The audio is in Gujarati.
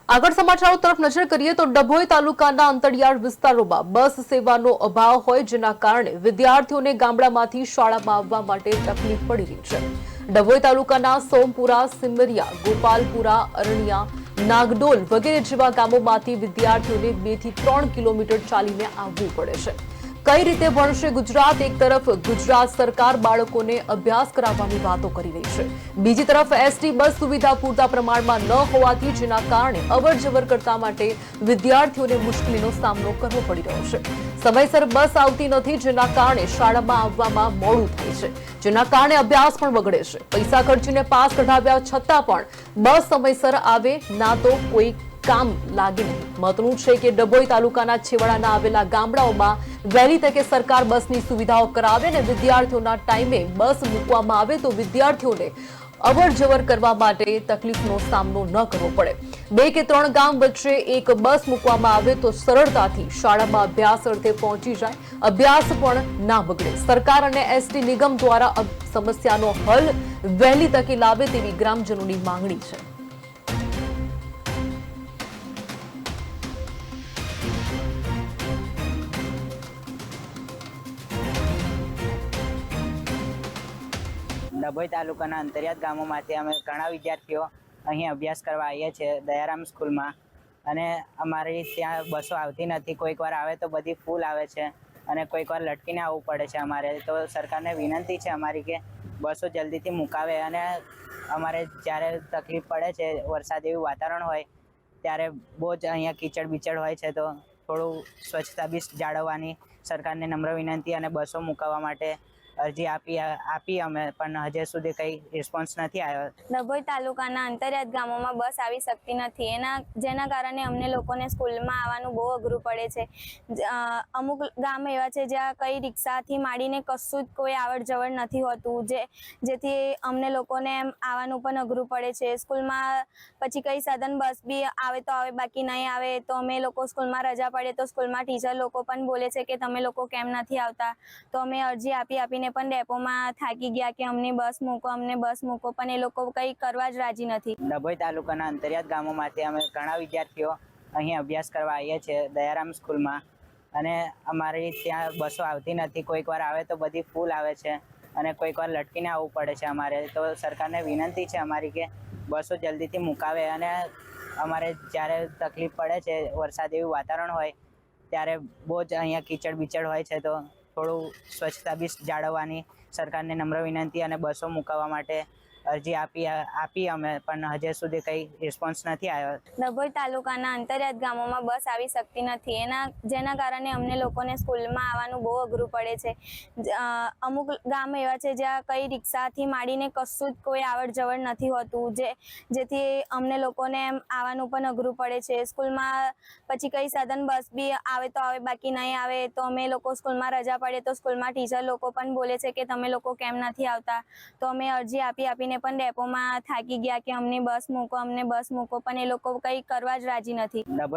આગળ સમાચારો તરફ નજર કરીએ તો ડભોઈ તાલુકાના અંતરિયાળ વિસ્તારોમાં બસ સેવાનો અભાવ હોય જેના કારણે વિદ્યાર્થીઓને ગામડામાંથી શાળામાં આવવા માટે તકલીફ પડી રહી છે। ડભોઈ તાલુકાના સોમપુરા, સિમરિયા, ગોપાલપુરા, અરણિયા, નાગડોલ વગેરે જેવા ગામોમાંથી વિદ્યાર્થીઓને 2 થી 3 કિલોમીટર ચાલીને આવવું પડે છે। કઈ રીતે ભણશે ગુજરાત? એક તરફ ગુજરાત સરકાર બાળકોને અભ્યાસ કરાવવાની વાતો કરી રહી છે, બીજી તરફ એસટી બસ સુવિધા પૂરતા પ્રમાણમાં ન હોવાથી જેના કારણે અવરજવર કરતા માટે વિદ્યાર્થીઓને મુશ્કેલીનો સામનો કરવો પડી રહ્યો છે। સમયસર બસ આવતી નથી જેના કારણે શાળામાં આવવામાં મોડું થાય છે, જેના કારણે અભ્યાસ પણ બગડે છે। પૈસા ખર્ચીને પાસ કઢાવ્યા છતાં પણ બસ સમયસર આવે ના તો કોઈ કામ લાગે નહીં। મહત્વનું છે કે ડભોઈ તાલુકાના છેવાડાના આવેલા ગામડાઓમાં વહેલી તકે સરકાર બસની સુવિધાઓ કરાવે અને વિદ્યાર્થીઓના ટાઈમે બસ મૂકવામાં આવે તો વિદ્યાર્થીઓને અવરજવર કરવા માટે તકલીફનો સામનો ન કરવો પડે। 2 કે 3 ગામ વચ્ચે એક બસ મૂકવામાં આવે તો સરળતાથી શાળામાં અભ્યાસ અર્થે પહોંચી જાય, અભ્યાસ પણ ના બગડે। સરકાર અને એસટી નિગમ દ્વારા સમસ્યાનો હલ વહેલી તકે લાવે તેવી ગ્રામજનોની માંગણી છે। ડભોઈ તાલુકાના અંતરિયાળ ગામોમાંથી અમે ઘણા વિદ્યાર્થીઓ અહીં અભ્યાસ કરવા આવીએ છીએ દયારામ સ્કૂલમાં, અને અમારી ત્યાં બસો આવતી નથી। કોઈક વાર આવે તો બધી ફૂલ આવે છે અને કોઈક વાર લટકીને આવવું પડે છે અમારે। તો સરકારને વિનંતી છે અમારી કે બસો જલ્દીથી મુકાવે, અને અમારે જ્યારે તકલીફ પડે છે, વરસાદ એવું વાતાવરણ હોય ત્યારે બહુ જ અહીંયા કીચડ બીચડ હોય છે, તો થોડું સ્વચ્છતા બી જાળવવાની સરકારને નમ્ર વિનંતી। અને બસો મુકાવવા માટે અરજી આપી અમે, પણ હજુ સુધી કંઈ રિસ્પોન્સ નથી આવ્યો। ડભોઈ તાલુકાના અંતરિયાળ ગામોમાં બસ આવી શકતી નથી, જેના કારણે અમને લોકોને સ્કૂલમાં આવવાનું બહુ અઘરું પડે છે। અમુક ગામ એવા છે જ્યાં કઈ રિક્ષાથી માંડીને કશું જ કોઈ આવડ જવડ નથી હોતું, જેથી અમને લોકોને આવવાનું પણ અઘરું પડે છે। સ્કૂલમાં પછી કઈ સાધન બસ બી આવે તો આવે, બાકી નહીં આવે તો અમે લોકો સ્કૂલમાં રજા પડે તો સ્કૂલમાં ટીચર લોકો પણ બોલે છે કે તમે લોકો કેમ નથી આવતા। તો અમે અરજી આપીને પણ ડેપોમાં થાકી ગયા કે અમને બસ મૂકો, પણ એ લોકો કંઈ કરવા જ રાજી નથી। ડભોઈ તાલુકાના અંતરિયાળ ગામોમાંથી અમે ઘણા વિદ્યાર્થીઓ અહીં અભ્યાસ કરવા આવીએ છીએ દયારામ સ્કૂલમાં, અને અમારી ત્યાં બસો આવતી નથી। કોઈક વાર આવે તો બધી ફૂલ આવે છે અને કોઈક વાર લટકીને આવવું પડે છે અમારે। તો સરકારને વિનંતી છે અમારી કે બસો જલ્દીથી મુકાવે, અને અમારે જ્યારે તકલીફ પડે છે, વરસાદ એવું વાતાવરણ હોય ત્યારે બહુ જ અહીંયા કીચડ બીચડ હોય છે, તો થોડું સ્વચ્છતા બી જાળવવાની સરકારને નમ્ર વિનંતી। અને બસો મુકાવવા માટે અરજી આપી અમે, પણ હજુ સુધી કંઈ રિસ્પોન્સ નથી આવ્યો। ડભોઈ તાલુકાના અંતરિયાળ ગામોમાં બસ આવી શકતી નથી, જેના કારણે અમને લોકોને સ્કૂલમાં આવવાનું બહુ અઘરું પડે છે। અમુક ગામ એવા છે જ્યાં કઈ રિક્ષાથી માંડીને કશું જ કોઈ આવડ જવડ નથી હોતું, જેથી અમને લોકોને આવવાનું પણ અઘરું પડે છે। સ્કૂલમાં પછી કઈ સાધન બસ બી આવે તો આવે, બાકી નહીં આવે તો અમે લોકો સ્કૂલમાં રજા પડે તો સ્કૂલમાં ટીચર લોકો પણ બોલે છે કે તમે લોકો કેમ નથી આવતા। તો અમે અરજી આપીને પણ ડેપોમાં થાકી ગયા કે અમને બસ મૂકો, પણ એ લોકો કંઈ કરવા જ રાજી નથી। ડભોઈ